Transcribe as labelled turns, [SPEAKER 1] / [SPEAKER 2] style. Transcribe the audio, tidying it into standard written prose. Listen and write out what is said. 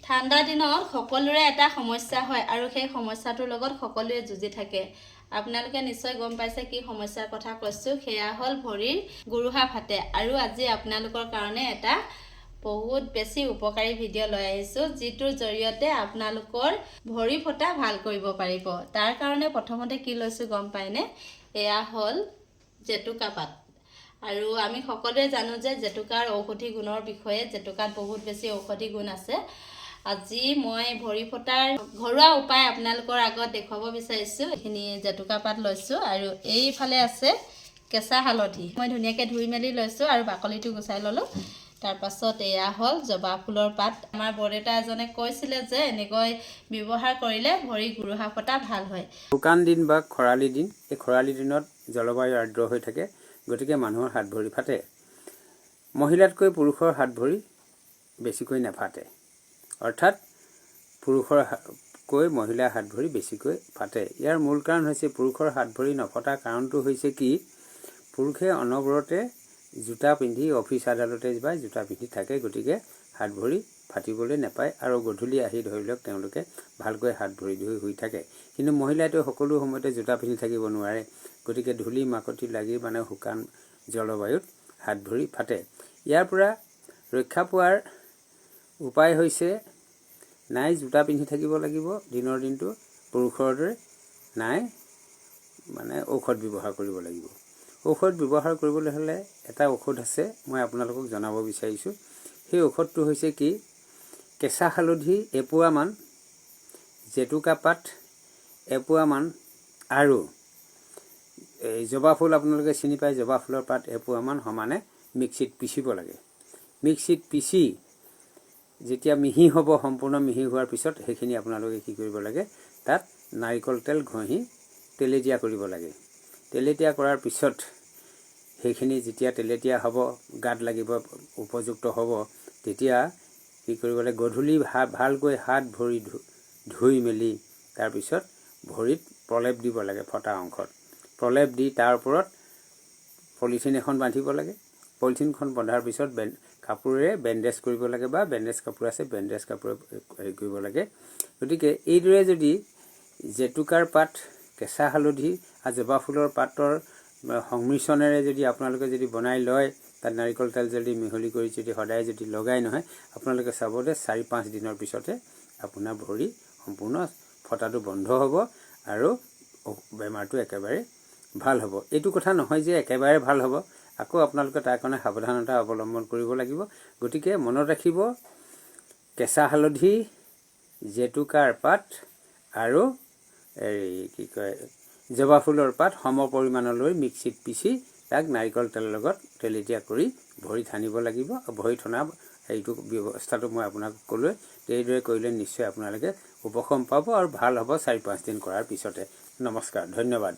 [SPEAKER 1] ঠাণ্ডা দিনত সকলোৰে এটা সমস্যা হয় আৰু সেই সমস্যাটোৰ লগত সকলোৱে যুঁজি থাকে। আপোনালোকে নিশ্চয় গম পাইছে কি সমস্যাৰ কথা কৈছোঁ। সেয়া হ'ল ভৰিৰ গোৰোহা ফাটে। আৰু আজি আপোনালোকৰ কাৰণে এটা বহুত বেছি উপকাৰী ভিডিঅ' লৈ আহিছোঁ, যিটোৰ জৰিয়তে আপোনালোকৰ ভৰি ফটা ভাল কৰিব পাৰিব। তাৰ কাৰণে প্ৰথমতে কি লৈছোঁ গম পায়নে? এয়া হ'ল জেতুকা পাত। আৰু আমি সকলোৱে জানো যে জেতুকাৰ ঔষধি গুণৰ বিষয়ে। জেতুকাত বহুত বেছি ঔষধি গুণ আছে। আজি মই ভৰি ফটাৰ ঘৰুৱা উপায় আপোনালোকৰ আগত দেখুৱাব বিচাৰিছোঁ। এইখিনি জেতুকা পাত লৈছোঁ আৰু এইফালে আছে কেঁচা হালধি। মই ধুনীয়াকৈ ধুই মেলি লৈছোঁ আৰু বাকলিটো গুচাই ল'লোঁ। তাৰপাছত এয়া হ'ল জবা ফুলৰ পাত। আমাৰ বৰদেউতা এজনে কৈছিলে যে এনেকৈ ব্যৱহাৰ কৰিলে ভৰি গোৰোহা ফটা ভাল হয়।
[SPEAKER 2] শুকান দিন বা খৰালি দিন, এই খৰালি দিনত জলবায়ু আৰ্দ্ৰ হৈ থাকে, গতিকে মানুহৰ হাত ভৰি ফাটে। মহিলাতকৈ পুৰুষৰ হাত ভৰি বেছিকৈ নাফাটে, অৰ্থাৎ পুৰুষৰকৈ মহিলাৰ হাত ভৰি বেছিকৈ ফাটে। ইয়াৰ মূল কাৰণ হৈছে পুৰুষৰ হাত ভৰি নফটাৰ কাৰণটো হৈছে কি, পুৰুষে অনবৰতে জোতা পিন্ধি অফিচ আদালতে বা জোতা পিন্ধি থাকে, গতিকে হাত ভৰি ফাটিবলৈ নাপায় আৰু গধূলি আহি ধৰি লওক তেওঁলোকে ভালকৈ হাত ভৰি ধুই শুই থাকে। কিন্তু মহিলাইতো সকলো সময়তে জোতা পিন্ধি থাকিব নোৱাৰে, গতিকে ধূলি মাকতি লাগি শুকান জলবায়ুত হাত ভৰি ফাটে। ইয়াৰ পৰা ৰক্ষা পোৱাৰ উপায় হৈছে নাই জোতা পিন্ধি থাকিব লাগিব দিনৰ দিনটো পুৰুষৰ দৰে, নাই ঔষধ ব্যৱহাৰ কৰিব লাগিব। ঔষধ ব্যৱহাৰ কৰিবলৈ হ'লে এটা ঔষধ আছে, মই আপোনালোকক জনাব বিচাৰিছোঁ। সেই ঔষধটো হৈছে কি, কেঁচা হালধি এপোৱামান, জেতুকা পাত এপোৱামান আৰু এই জবা ফুল, আপোনালোকে চিনি পায় জবা ফুলৰ পাত এপোৱামান সমানে মিক্সিত পিচিব লাগে। মিক্সিত পিচি যেতিয়া মিহি হ'ব, সম্পূৰ্ণ মিহি হোৱাৰ পিছত সেইখিনি আপোনালোকে কি কৰিব লাগে, তাত নাৰিকল তেল ঘঁহি তেলেতীয়া কৰিব লাগে। তেলেতীয়া কৰাৰ পিছত সেইখিনি যেতিয়া তেলেতীয়া হ'ব, গাত লাগিব উপযুক্ত হ'ব, তেতিয়া কি কৰিব লাগে, গধূলি ভালকৈ হাত ভৰি ধুই মেলি তাৰপিছত ভৰিত প্ৰলেপ দিব লাগে। ফটা অংশত প্ৰলেপ দি তাৰ ওপৰত পলিথিন এখন বান্ধিব লাগে। পলিথিনখন বন্ধাৰ পিছত কাপোৰেৰে বেণ্ডেজ কৰিব লাগে, বা বেণ্ডেজ কাপোৰ আছে বেণ্ডেজ কাপোৰে হেৰি কৰিব লাগে। গতিকে এইদৰে যদি জেতুকাৰ পাত, কেঁচা হালধি আৰু জবা ফুলৰ পাতৰ সংমিশ্ৰণেৰে যদি আপোনালোকে যদি বনাই লয়, তাত নাৰিকল তেল যদি মিহলি কৰি যদি সদায় যদি লগাই নহয়, আপোনালোকে চাব যে 4-5 দিনৰ পিছতে আপোনাৰ ভৰি সম্পূৰ্ণ ফটাটো বন্ধ হ'ব আৰু বেমাৰটো একেবাৰে ভাল হ'ব। এইটো কথা নহয় যে একেবাৰে ভাল হ'ব, আকৌ আপোনালোকে তাৰ কাৰণে সাৱধানতা অৱলম্বন কৰিব লাগিব। গতিকে মনত ৰাখিব, কেঁচা হালধি, জেতুকাৰ পাত আৰু জবা ফুলৰ পাত সম পৰিমাণলৈ মিক্সিত পিচি তাক নাৰিকল তেলৰ লগত তেলেতীয়া কৰি ভৰিত সানিব লাগিব। ভৰিত সনা এইটো ব্যৱস্থাটো মই আপোনাক ক'লোৱে, এইদৰে কৰিলে নিশ্চয় আপোনালোকে উপশম পাব আৰু ভাল হ'ব 4-5 দিন কৰাৰ পিছতে। নমস্কাৰ, ধন্যবাদ।